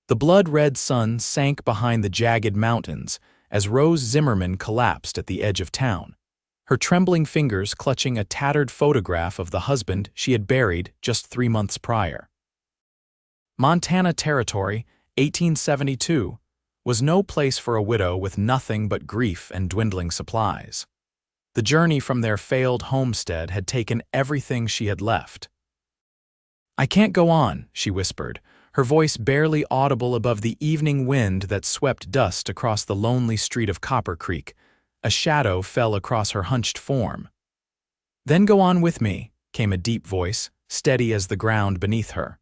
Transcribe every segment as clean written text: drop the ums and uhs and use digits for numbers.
The blood-red sun sank behind the jagged mountains as Rose Zimmerman collapsed at the edge of town, her trembling fingers clutching a tattered photograph of the husband she had buried just 3 months prior. Montana Territory, 1872, was no place for a widow with nothing but grief and dwindling supplies. The journey from their failed homestead had taken everything she had left. "I can't go on," she whispered, her voice barely audible above the evening wind that swept dust across the lonely street of Copper Creek. A shadow fell across her hunched form. "Then go on with me," came a deep voice, steady as the ground beneath her.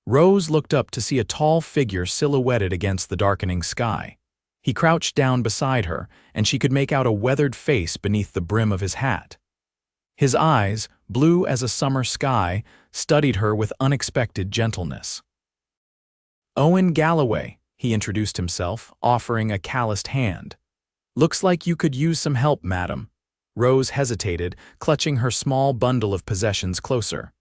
Rose looked up to see a tall figure silhouetted against the darkening sky. He crouched down beside her, and she could make out a weathered face beneath the brim of his hat. His eyes, blue as a summer sky, studied her with unexpected gentleness. "Owen Galloway," he introduced himself, offering a calloused hand. "Looks like you could use some help, madam." Rose hesitated, clutching her small bundle of possessions closer.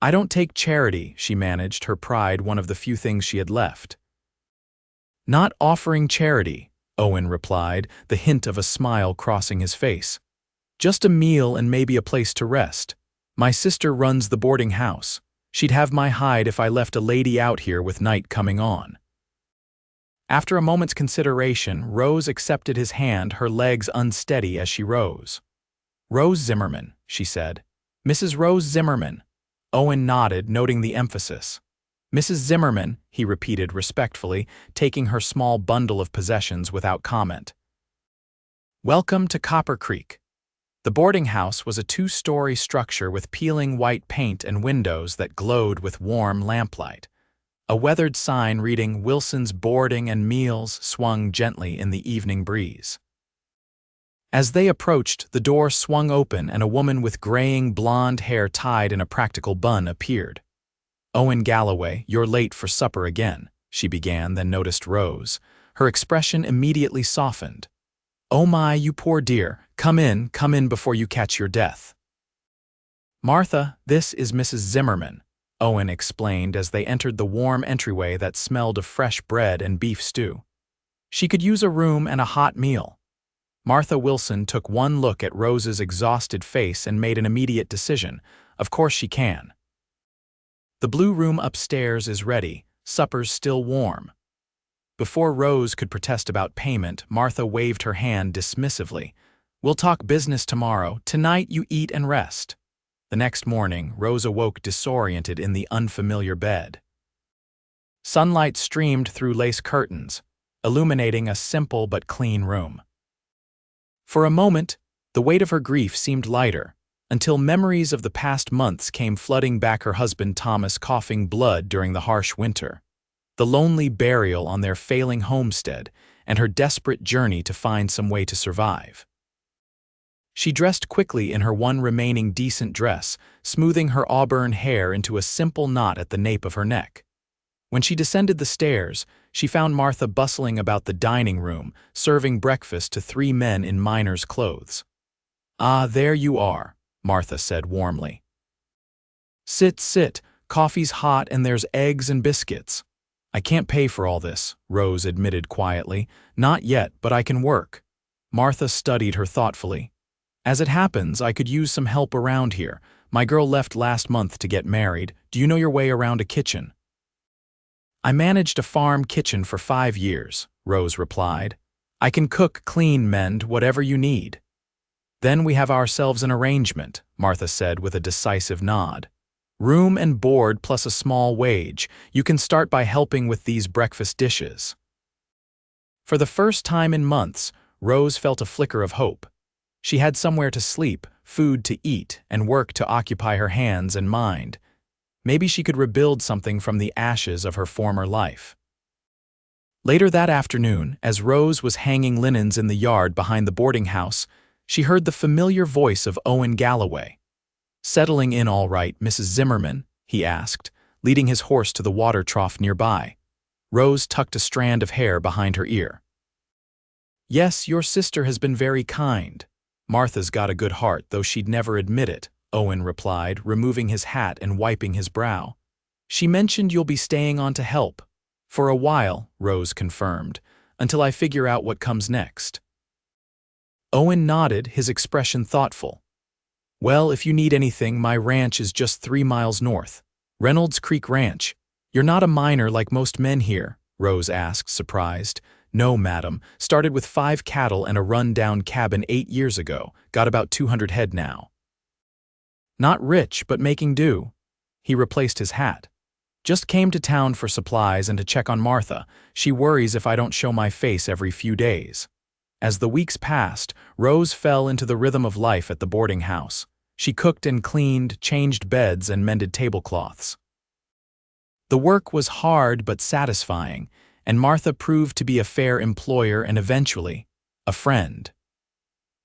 "I don't take charity," she managed, her pride one of the few things she had left. "Not offering charity," Owen replied, the hint of a smile crossing his face. "Just a meal and maybe a place to rest. My sister runs the boarding house. She'd have my hide if I left a lady out here with night coming on." After a moment's consideration, Rose accepted his hand, her legs unsteady as she rose. "Rose Zimmerman," she said. "Mrs. Rose Zimmerman." Owen nodded, noting the emphasis. "Mrs. Zimmerman," he repeated respectfully, taking her small bundle of possessions without comment. "Welcome to Copper Creek." The boarding house was a 2-story structure with peeling white paint and windows that glowed with warm lamplight. A weathered sign reading "Wilson's Boarding and Meals" swung gently in the evening breeze. As they approached, the door swung open and a woman with graying blonde hair tied in a practical bun appeared. "Owen Galloway, you're late for supper again," she began, then noticed Rose. Her expression immediately softened. "Oh my, you poor dear, come in before you catch your death." "Martha, this is Mrs. Zimmerman," Owen explained as they entered the warm entryway that smelled of fresh bread and beef stew. "She could use a room and a hot meal." Martha Wilson took one look at Rose's exhausted face and made an immediate decision. "Of course she can." "The blue room upstairs is ready, supper's still warm." Before Rose could protest about payment, Martha waved her hand dismissively. "We'll talk business tomorrow. Tonight you eat and rest." The next morning, Rose awoke disoriented in the unfamiliar bed. Sunlight streamed through lace curtains, illuminating a simple but clean room. For a moment, the weight of her grief seemed lighter, until memories of the past months came flooding back. Her husband Thomas coughing blood during the harsh winter, the lonely burial on their failing homestead, and her desperate journey to find some way to survive. She dressed quickly in her one remaining decent dress, smoothing her auburn hair into a simple knot at the nape of her neck. When she descended the stairs, she found Martha bustling about the dining room, serving breakfast to 3 men in miners' clothes. "Ah, there you are," Martha said warmly. Sit, coffee's hot and there's eggs and biscuits." "I can't pay for all this," Rose admitted quietly. "Not yet, but I can work." Martha studied her thoughtfully. "As it happens, I could use some help around here. My girl left last month to get married. Do you know your way around a kitchen?" "I managed a farm kitchen for 5 years," Rose replied. "I can cook, clean, mend, whatever you need." "Then we have ourselves an arrangement," Martha said with a decisive nod. "Room and board plus a small wage. You can start by helping with these breakfast dishes." For the first time in months, Rose felt a flicker of hope. She had somewhere to sleep, food to eat, and work to occupy her hands and mind. Maybe she could rebuild something from the ashes of her former life. Later that afternoon, as Rose was hanging linens in the yard behind the boarding house, she heard the familiar voice of Owen Galloway. "Settling in all right, Mrs. Zimmerman?" he asked, leading his horse to the water trough nearby. Rose tucked a strand of hair behind her ear. "Yes, your sister has been very kind. Martha's got a good heart, though she'd never admit it," Owen replied, removing his hat and wiping his brow. "She mentioned you'll be staying on to help. For a while, Rose confirmed, until I figure out what comes next. Owen nodded, his expression thoughtful. Well, if you need anything, my ranch is just 3 miles north. Reynolds Creek Ranch. You're not a miner like most men here, Rose asked, surprised. No, madam. Started with 5 cattle and a run-down cabin 8 years ago. Got about 200 head now. Not rich, but making do. He replaced his hat. Just came to town for supplies and to check on Martha. She worries if I don't show my face every few days. As the weeks passed, Rose fell into the rhythm of life at the boarding house. She cooked and cleaned, changed beds, and mended tablecloths. The work was hard but satisfying, and Martha proved to be a fair employer and eventually, a friend.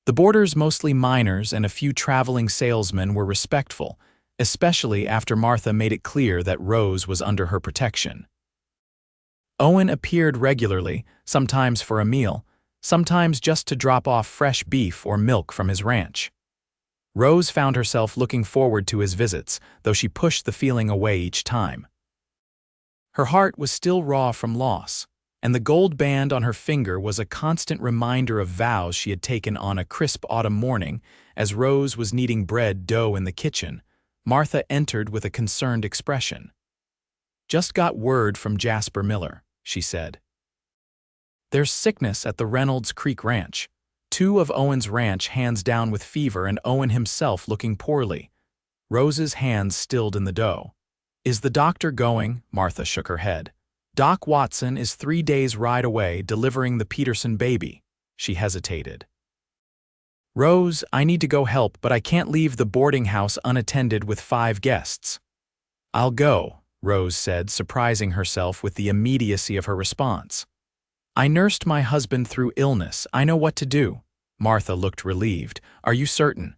The boarders, mostly miners and a few traveling salesmen, were respectful, especially after Martha made it clear that Rose was under her protection. Owen appeared regularly, sometimes for a meal, sometimes just to drop off fresh beef or milk from his ranch. Rose found herself looking forward to his visits, though she pushed the feeling away each time. Her heart was still raw from loss, and the gold band on her finger was a constant reminder of vows she had taken on a crisp autumn morning. As Rose was kneading bread dough in the kitchen, Martha entered with a concerned expression. Just got word from Jasper Miller, she said. There's sickness at the Reynolds Creek Ranch. 2 of Owen's ranch hands down with fever and Owen himself looking poorly. Rose's hands stilled in the dough. Is the doctor going? Martha shook her head. Doc Watson is 3 days' ride away delivering the Peterson baby. She hesitated. Rose, I need to go help, but I can't leave the boarding house unattended with 5 guests. I'll go, Rose said, surprising herself with the immediacy of her response. I nursed my husband through illness. I know what to do. Martha looked relieved. Are you certain?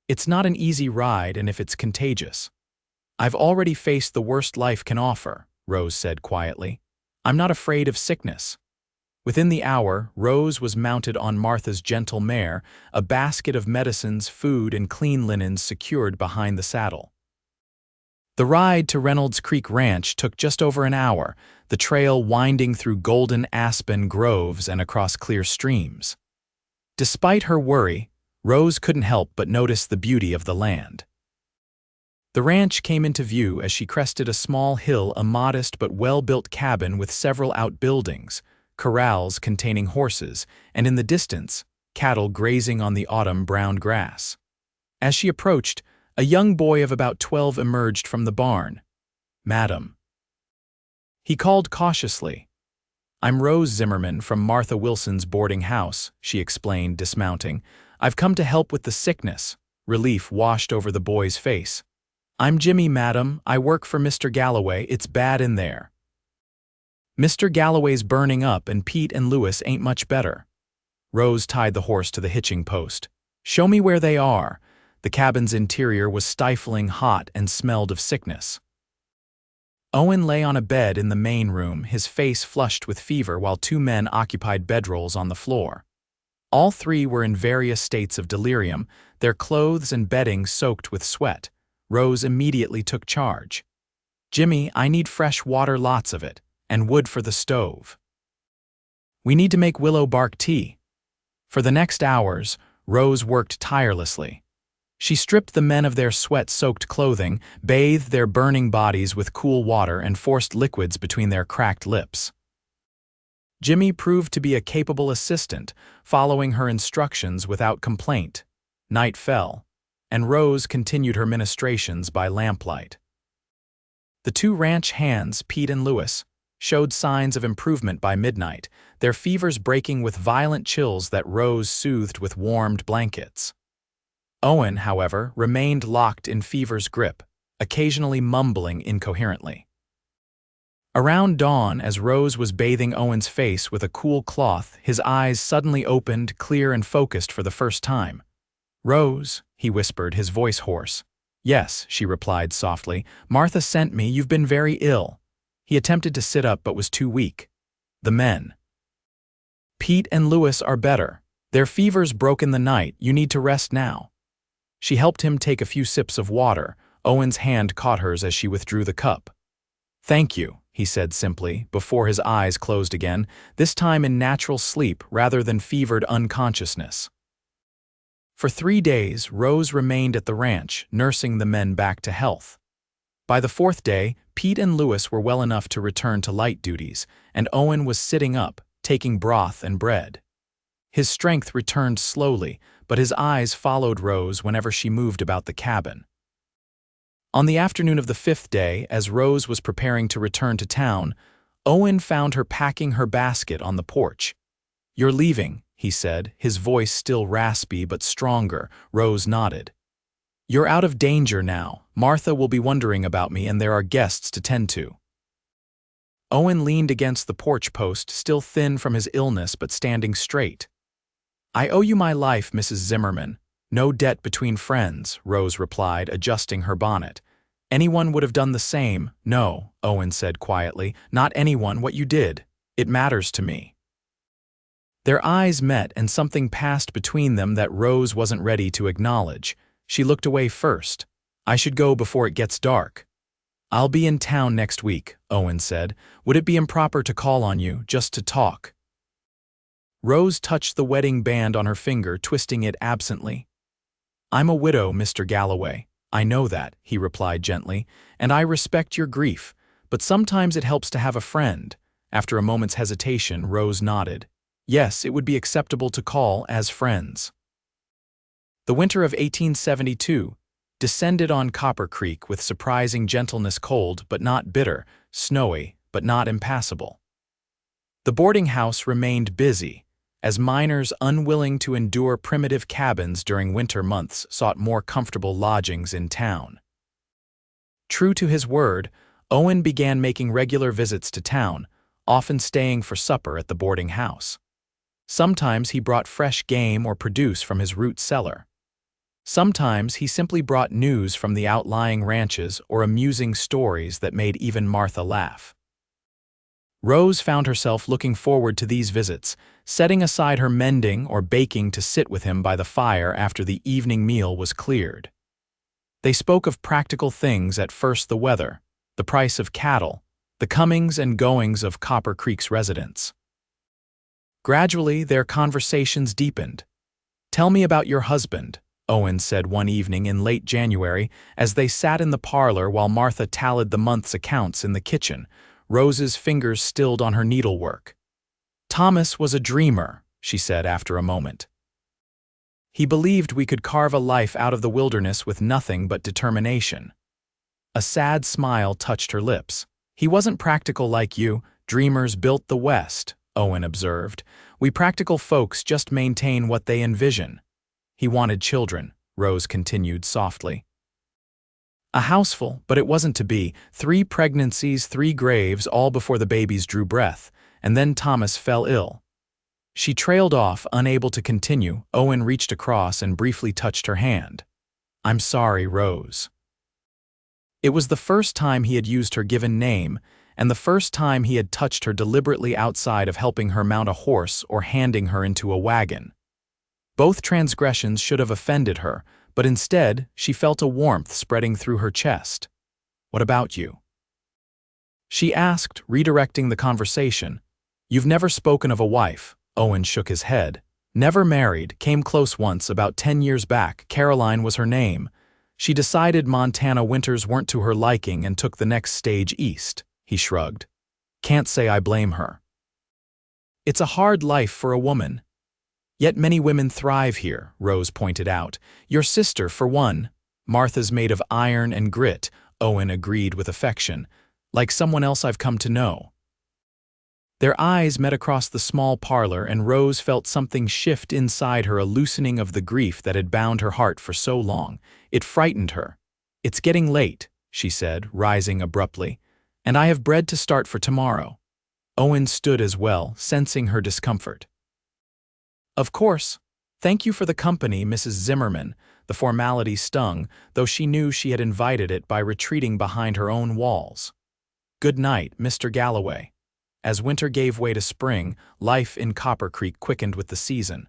It's not an easy ride, and if it's contagious. I've already faced the worst life can offer, Rose said quietly. I'm not afraid of sickness. Within the hour, Rose was mounted on Martha's gentle mare, a basket of medicines, food, and clean linens secured behind the saddle. The ride to Reynolds Creek Ranch took just over an hour, the trail winding through golden aspen groves and across clear streams. Despite her worry, Rose couldn't help but notice the beauty of the land. The ranch came into view as she crested a small hill, a modest but well-built cabin with several outbuildings, corrals containing horses, and in the distance, cattle grazing on the autumn brown grass. As she approached, a young boy of about 12 emerged from the barn. Madam. He called cautiously. I'm Rose Zimmerman from Martha Wilson's boarding house, she explained, dismounting. I've come to help with the sickness. Relief washed over the boy's face. I'm Jimmy, madam. I work for Mr. Galloway. It's bad in there. Mr. Galloway's burning up and Pete and Louis ain't much better. Rose tied the horse to the hitching post. Show me where they are. The cabin's interior was stifling hot and smelled of sickness. Owen lay on a bed in the main room, his face flushed with fever, while 2 men occupied bedrolls on the floor. All 3 were in various states of delirium, their clothes and bedding soaked with sweat. Rose immediately took charge. Jimmy, I need fresh water, lots of it, and wood for the stove. We need to make willow bark tea. For the next hours, Rose worked tirelessly. She stripped the men of their sweat-soaked clothing, bathed their burning bodies with cool water, and forced liquids between their cracked lips. Jimmy proved to be a capable assistant, following her instructions without complaint. Night fell, and Rose continued her ministrations by lamplight. The 2 ranch hands, Pete and Louis, showed signs of improvement by midnight, their fevers breaking with violent chills that Rose soothed with warmed blankets. Owen, however, remained locked in fever's grip, occasionally mumbling incoherently. Around dawn, as Rose was bathing Owen's face with a cool cloth, his eyes suddenly opened, clear and focused for the first time. Rose, he whispered, his voice hoarse. Yes, she replied softly. Martha sent me. You've been very ill. He attempted to sit up but was too weak. The men. Pete and Louis are better. Their fevers broke in the night. You need to rest now. She helped him take a few sips of water. Owen's hand caught hers as she withdrew the cup. Thank you, he said simply, before his eyes closed again, this time in natural sleep rather than fevered unconsciousness. For 3 days, Rose remained at the ranch, nursing the men back to health. By the 4th day, Pete and Lewis were well enough to return to light duties, and Owen was sitting up, taking broth and bread. His strength returned slowly, but his eyes followed Rose whenever she moved about the cabin. On the afternoon of the 5th day, as Rose was preparing to return to town, Owen found her packing her basket on the porch. "You're leaving," he said, his voice still raspy but stronger. Rose nodded. "You're out of danger now. Martha will be wondering about me and there are guests to tend to." Owen leaned against the porch post, still thin from his illness but standing straight. "I owe you my life, Mrs. Zimmerman. No debt between friends," Rose replied, adjusting her bonnet. "Anyone would have done the same." "No," Owen said quietly, "not anyone, what you did. It matters to me." Their eyes met and something passed between them that Rose wasn't ready to acknowledge. She looked away first. "I should go before it gets dark." "I'll be in town next week," Owen said. "Would it be improper to call on you, just to talk?" Rose touched the wedding band on her finger, twisting it absently. "I'm a widow, Mr. Galloway. I know that," he replied gently, "and I respect your grief, but sometimes it helps to have a friend." After a moment's hesitation, Rose nodded. Yes, it would be acceptable to call as friends. The winter of 1872 descended on Copper Creek with surprising gentleness, cold but not bitter, snowy but not impassable. The boarding house remained busy, as miners unwilling to endure primitive cabins during winter months sought more comfortable lodgings in town. True to his word, Owen began making regular visits to town, often staying for supper at the boarding house. Sometimes he brought fresh game or produce from his root cellar. Sometimes he simply brought news from the outlying ranches or amusing stories that made even Martha laugh. Rose found herself looking forward to these visits, setting aside her mending or baking to sit with him by the fire after the evening meal was cleared. They spoke of practical things, at first the weather, the price of cattle, the comings and goings of Copper Creek's residents. Gradually, their conversations deepened. "Tell me about your husband," Owen said one evening in late January as they sat in the parlor while Martha tallied the month's accounts in the kitchen, Rose's fingers stilled on her needlework. "Thomas was a dreamer," she said after a moment. "He believed we could carve a life out of the wilderness with nothing but determination." A sad smile touched her lips. "He wasn't practical like you. Dreamers built the West," Owen observed. "We practical folks just maintain what they envision." "He wanted children," Rose continued softly. "A houseful, but it wasn't to be. 3 pregnancies, 3 graves, all before the babies drew breath, and then Thomas fell ill." She trailed off, unable to continue. Owen reached across and briefly touched her hand. "I'm sorry, Rose." It was the first time he had used her given name, and the first time he had touched her deliberately outside of helping her mount a horse or handing her into a wagon. Both transgressions should have offended her, but instead she felt a warmth spreading through her chest. "What about you?" she asked, redirecting the conversation. "You've never spoken of a wife." Owen shook his head. "Never married, came close once about 10 years back. Caroline was her name. She decided Montana winters weren't to her liking and took the next stage east." He shrugged. "Can't say I blame her. It's a hard life for a woman. Yet many women thrive here," Rose pointed out. "Your sister, for one." "Martha's made of iron and grit," Owen agreed with affection. "Like someone else I've come to know." Their eyes met across the small parlor, and Rose felt something shift inside her, a loosening of the grief that had bound her heart for so long. It frightened her. "It's getting late," she said, rising abruptly, "and I have bread to start for tomorrow." Owen stood as well, sensing her discomfort. "Of course. Thank you for the company, Mrs. Zimmerman." The formality stung, though she knew she had invited it by retreating behind her own walls. "Good night, Mr. Galloway." As winter gave way to spring, life in Copper Creek quickened with the season.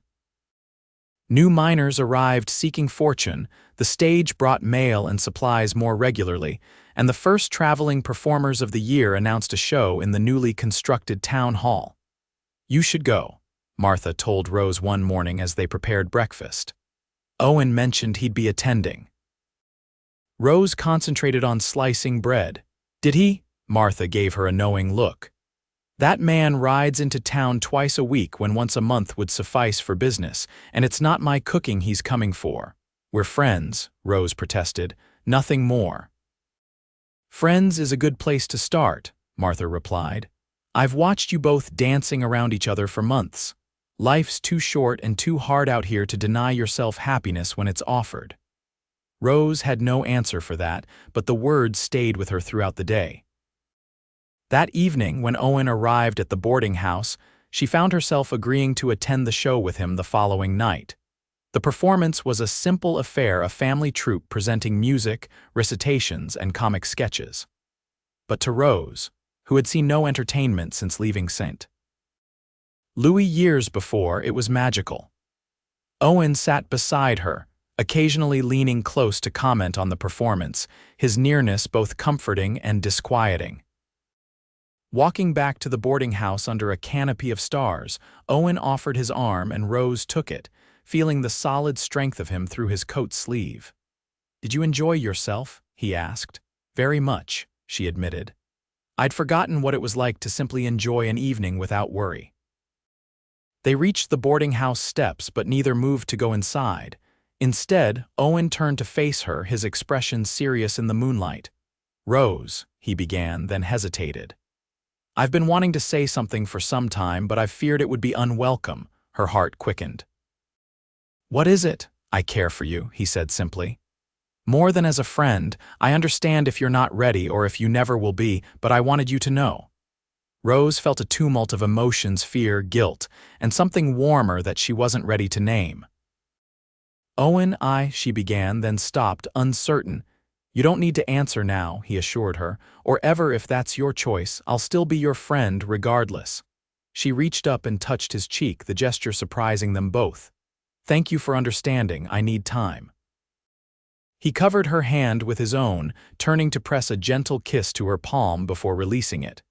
New miners arrived seeking fortune, the stage brought mail and supplies more regularly, and the first traveling performers of the year announced a show in the newly constructed town hall. "You should go," Martha told Rose one morning as they prepared breakfast. Owen mentioned he'd be attending. Rose concentrated on slicing bread. "Did he?" Martha gave her a knowing look. "That man rides into town twice a week when once a month would suffice for business, and it's not my cooking he's coming for." "We're friends," Rose protested, "nothing more." "Friends is a good place to start," Martha replied. "I've watched you both dancing around each other for months. Life's too short and too hard out here to deny yourself happiness when it's offered." Rose had no answer for that, but the words stayed with her throughout the day. That evening, when Owen arrived at the boarding house, she found herself agreeing to attend the show with him the following night. The performance was a simple affair, a family troupe presenting music, recitations, and comic sketches. But to Rose, who had seen no entertainment since leaving St. Louis years before, it was magical. Owen sat beside her, occasionally leaning close to comment on the performance, his nearness both comforting and disquieting. Walking back to the boarding house under a canopy of stars, Owen offered his arm and Rose took it, feeling the solid strength of him through his coat sleeve. "Did you enjoy yourself?" he asked. "Very much," she admitted. "I'd forgotten what it was like to simply enjoy an evening without worry." They reached the boarding house steps, but neither moved to go inside. Instead, Owen turned to face her, his expression serious in the moonlight. "Rose," he began, then hesitated. "I've been wanting to say something for some time, but I've feared it would be unwelcome." Her heart quickened. "What is it?" "I care for you," he said simply. "More than as a friend. I understand if you're not ready or if you never will be, but I wanted you to know." Rose felt a tumult of emotions, fear, guilt, and something warmer that she wasn't ready to name. "Owen, she began, then stopped, uncertain. "You don't need to answer now," he assured her, "or ever if that's your choice. I'll still be your friend regardless." She reached up and touched his cheek, the gesture surprising them both. "Thank you for understanding. I need time." He covered her hand with his own, turning to press a gentle kiss to her palm before releasing it.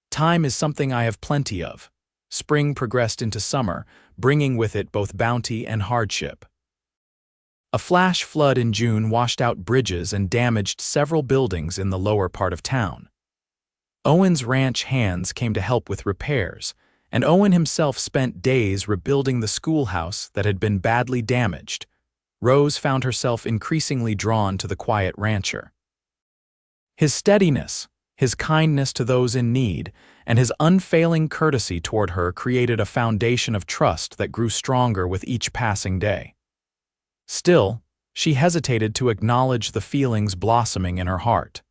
"Time is something I have plenty of." Spring progressed into summer, bringing with it both bounty and hardship. A flash flood in June washed out bridges and damaged several buildings in the lower part of town. Owen's ranch hands came to help with repairs, and Owen himself spent days rebuilding the schoolhouse that had been badly damaged. Rose found herself increasingly drawn to the quiet rancher. His steadiness, his kindness to those in need, and his unfailing courtesy toward her created a foundation of trust that grew stronger with each passing day. Still, she hesitated to acknowledge the feelings blossoming in her heart.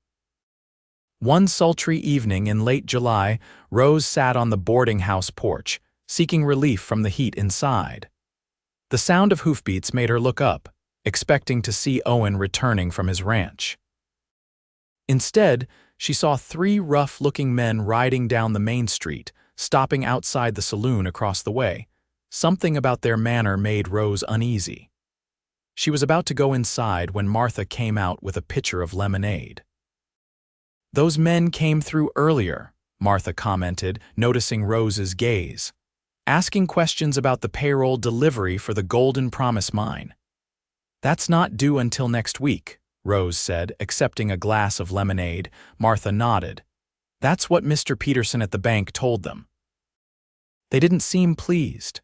One sultry evening in late July, Rose sat on the boarding house porch, seeking relief from the heat inside. The sound of hoofbeats made her look up, expecting to see Owen returning from his ranch. Instead, she saw three rough-looking men riding down the main street, stopping outside the saloon across the way. Something about their manner made Rose uneasy. She was about to go inside when Martha came out with a pitcher of lemonade. "Those men came through earlier," Martha commented, noticing Rose's gaze. "Asking questions about the payroll delivery for the Golden Promise mine." "That's not due until next week," Rose said, accepting a glass of lemonade. Martha nodded. "That's what Mr. Peterson at the bank told them." They didn't seem pleased.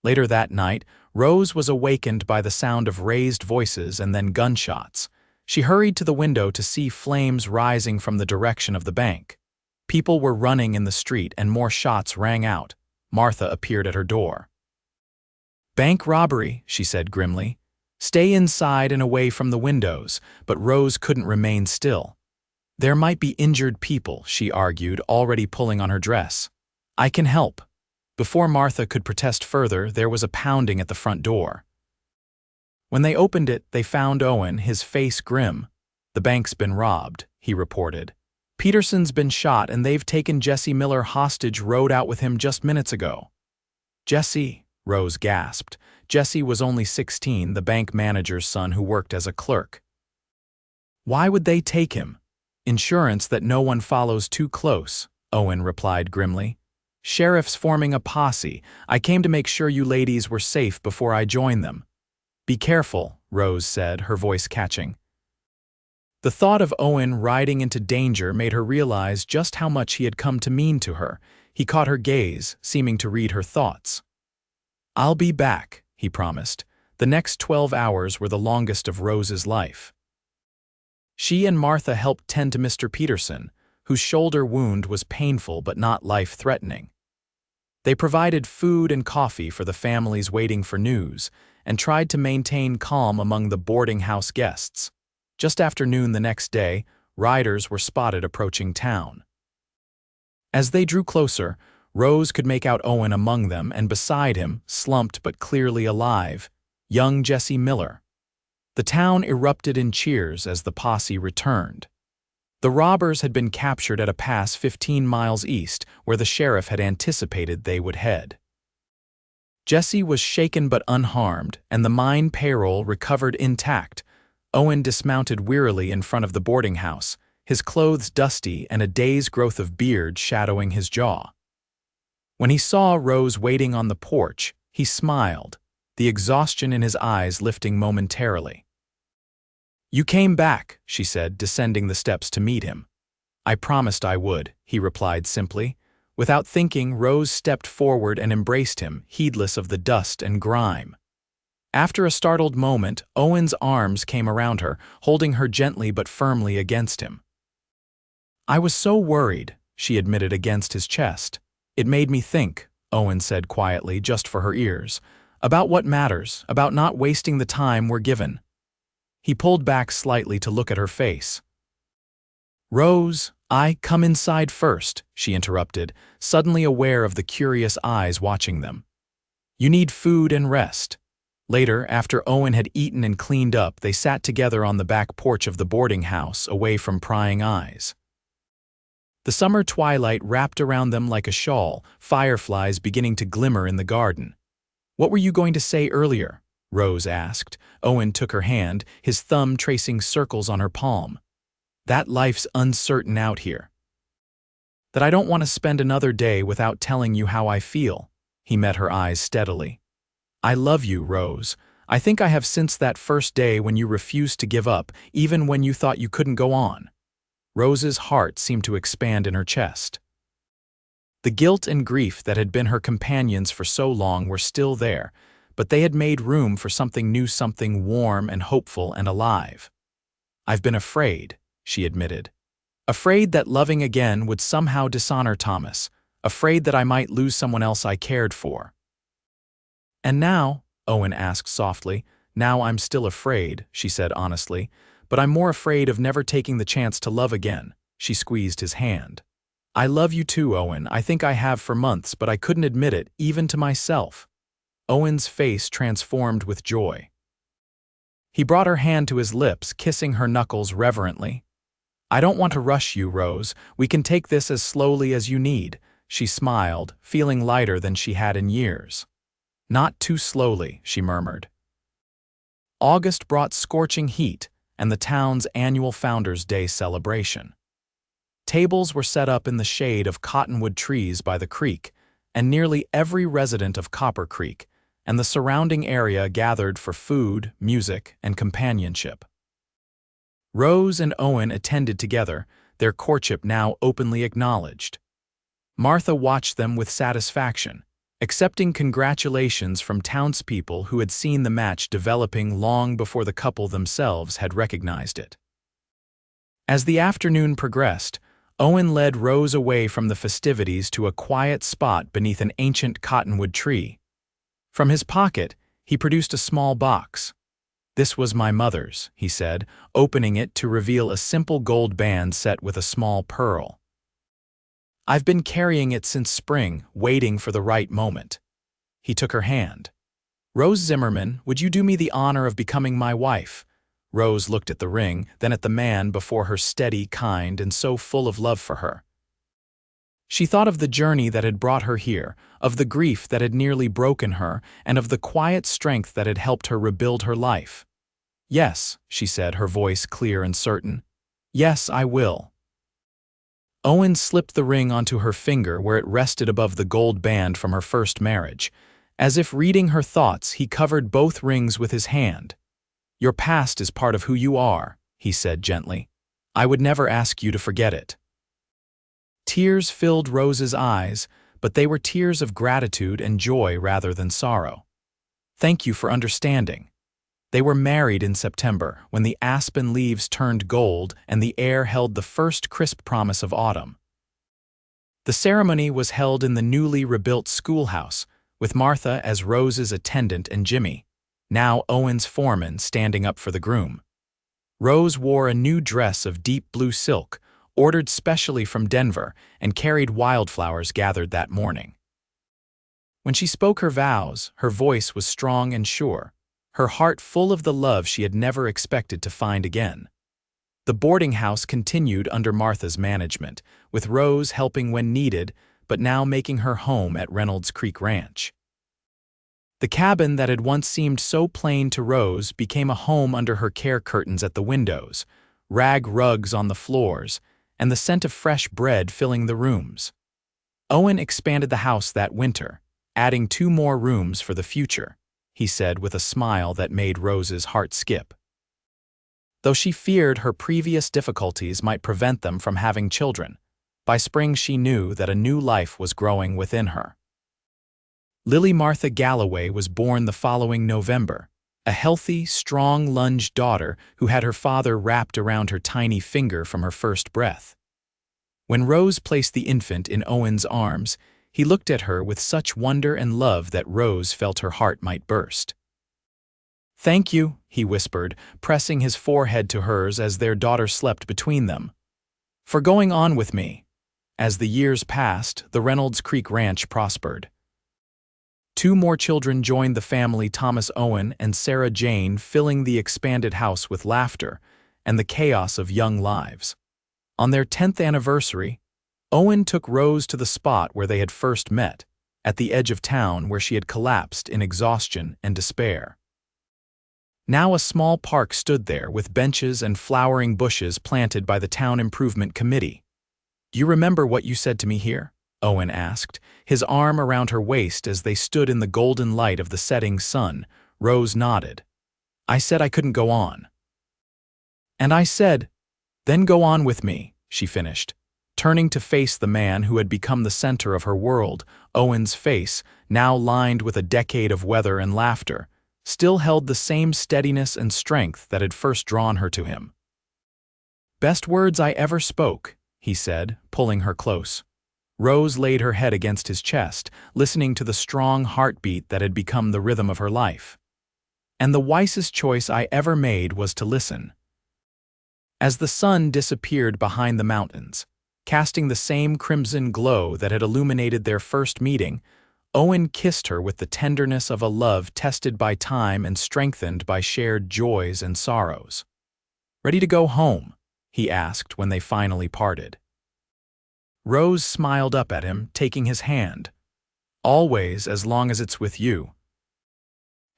Later that night, Rose was awakened by the sound of raised voices and then gunshots. She hurried to the window to see flames rising from the direction of the bank. People were running in the street and more shots rang out. Martha appeared at her door. "Bank robbery," she said grimly. "Stay inside and away from the windows," but Rose couldn't remain still. "There might be injured people," she argued, already pulling on her dress. "I can help." Before Martha could protest further, there was a pounding at the front door. When they opened it, they found Owen, his face grim. "The bank's been robbed," he reported. "Peterson's been shot and they've taken Jesse Miller hostage, rode out with him just minutes ago." "Jesse," Rose gasped. Jesse was only 16, the bank manager's son who worked as a clerk. Why would they take him? Insurance that no one follows too close, Owen replied grimly. Sheriff's forming a posse. I came to make sure you ladies were safe before I joined them. Be careful, Rose said, her voice catching. The thought of Owen riding into danger made her realize just how much he had come to mean to her. He caught her gaze, seeming to read her thoughts. I'll be back, he promised. The next 12 hours were the longest of Rose's life. She and Martha helped tend to Mr. Peterson, whose shoulder wound was painful but not life-threatening. They provided food and coffee for the families waiting for news and tried to maintain calm among the boarding house guests. Just after noon the next day, riders were spotted approaching town. As they drew closer, Rose could make out Owen among them, and beside him, slumped but clearly alive, young Jesse Miller. The town erupted in cheers as the posse returned. The robbers had been captured at a pass 15 miles east, where the sheriff had anticipated they would head. Jesse was shaken but unharmed, and the mine payroll recovered intact. Owen dismounted wearily in front of the boarding house, his clothes dusty and a day's growth of beard shadowing his jaw. When he saw Rose waiting on the porch, he smiled, the exhaustion in his eyes lifting momentarily. You came back, she said, descending the steps to meet him. I promised I would, he replied simply. Without thinking, Rose stepped forward and embraced him, heedless of the dust and grime. After a startled moment, Owen's arms came around her, holding her gently but firmly against him. I was so worried, she admitted against his chest. It made me think, Owen said quietly, just for her ears, about what matters, about not wasting the time we're given. He pulled back slightly to look at her face. Rose, come inside first, she interrupted, suddenly aware of the curious eyes watching them. You need food and rest. Later, after Owen had eaten and cleaned up, they sat together on the back porch of the boarding house, away from prying eyes. The summer twilight wrapped around them like a shawl, fireflies beginning to glimmer in the garden. What were you going to say earlier? Rose asked. Owen took her hand, his thumb tracing circles on her palm. That life's uncertain out here. That I don't want to spend another day without telling you how I feel. He met her eyes steadily. I love you, Rose. I think I have since that first day when you refused to give up, even when you thought you couldn't go on. Rose's heart seemed to expand in her chest. The guilt and grief that had been her companions for so long were still there, but they had made room for something new, something warm and hopeful and alive. I've been afraid, she admitted. Afraid that loving again would somehow dishonor Thomas, afraid that I might lose someone else I cared for. And now, Owen asked softly, now I'm still afraid, she said honestly, but I'm more afraid of never taking the chance to love again. She squeezed his hand. I love you too, Owen. I think I have for months, but I couldn't admit it, even to myself. Owen's face transformed with joy. He brought her hand to his lips, kissing her knuckles reverently. I don't want to rush you, Rose. We can take this as slowly as you need. She smiled, feeling lighter than she had in years. Not too slowly, she murmured. August brought scorching heat and the town's annual Founders' Day celebration. Tables were set up in the shade of cottonwood trees by the creek, and nearly every resident of Copper Creek and the surrounding area gathered for food, music, and companionship. Rose and Owen attended together, their courtship now openly acknowledged. Martha watched them with satisfaction, accepting congratulations from townspeople who had seen the match developing long before the couple themselves had recognized it. As the afternoon progressed, Owen led Rose away from the festivities to a quiet spot beneath an ancient cottonwood tree. From his pocket, he produced a small box. This was my mother's, he said, opening it to reveal a simple gold band set with a small pearl. I've been carrying it since spring, waiting for the right moment. He took her hand. Rose Zimmerman, would you do me the honor of becoming my wife? Rose looked at the ring, then at the man before her, steady, kind, and so full of love for her. She thought of the journey that had brought her here, of the grief that had nearly broken her, and of the quiet strength that had helped her rebuild her life. "Yes," she said, her voice clear and certain. "Yes, I will." Owen slipped the ring onto her finger where it rested above the gold band from her first marriage. As if reading her thoughts, he covered both rings with his hand. "Your past is part of who you are," he said gently. "I would never ask you to forget it." Tears filled Rose's eyes, but they were tears of gratitude and joy rather than sorrow. "Thank you for understanding." They were married in September, when the aspen leaves turned gold and the air held the first crisp promise of autumn. The ceremony was held in the newly rebuilt schoolhouse, with Martha as Rose's attendant and Jimmy, now Owen's foreman, standing up for the groom. Rose wore a new dress of deep blue silk, ordered specially from Denver, and carried wildflowers gathered that morning. When she spoke her vows, her voice was strong and sure, her heart full of the love she had never expected to find again. The boarding house continued under Martha's management, with Rose helping when needed, but now making her home at Reynolds Creek Ranch. The cabin that had once seemed so plain to Rose became a home under her care curtains at the windows, rag rugs on the floors, and the scent of fresh bread filling the rooms. Owen expanded the house that winter, adding 2 more rooms for the future, he said with a smile that made Rose's heart skip. Though she feared her previous difficulties might prevent them from having children, by spring she knew that a new life was growing within her. Lily Martha Galloway was born the following November, a healthy, strong-lunged daughter who had her father wrapped around her tiny finger from her first breath. When Rose placed the infant in Owen's arms, he looked at her with such wonder and love that Rose felt her heart might burst. "Thank you," he whispered, pressing his forehead to hers as their daughter slept between them, "for going on with me." As the years passed, the Reynolds Creek Ranch prospered. 2 more children joined the family, Thomas Owen and Sarah Jane, filling the expanded house with laughter and the chaos of young lives. On their 10th anniversary, Owen took Rose to the spot where they had first met, at the edge of town where she had collapsed in exhaustion and despair. Now a small park stood there with benches and flowering bushes planted by the town improvement committee. "Do you remember what you said to me here?" Owen asked, his arm around her waist as they stood in the golden light of the setting sun. Rose nodded. "I said I couldn't go on." "And I said, then go on with me," she finished, turning to face the man who had become the center of her world. Owen's face, now lined with a decade of weather and laughter, still held the same steadiness and strength that had first drawn her to him. "Best words I ever spoke," he said, pulling her close. Rose laid her head against his chest, listening to the strong heartbeat that had become the rhythm of her life. "And the wisest choice I ever made was to listen." As the sun disappeared behind the mountains, casting the same crimson glow that had illuminated their first meeting, Owen kissed her with the tenderness of a love tested by time and strengthened by shared joys and sorrows. "Ready to go home?" he asked when they finally parted. Rose smiled up at him, taking his hand. "Always, as long as it's with you."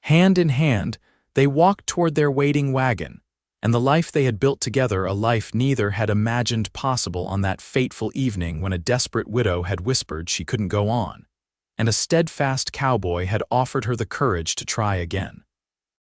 Hand in hand, they walked toward their waiting wagon, and the life they had built together, a life neither had imagined possible on that fateful evening when a desperate widow had whispered she couldn't go on, and a steadfast cowboy had offered her the courage to try again.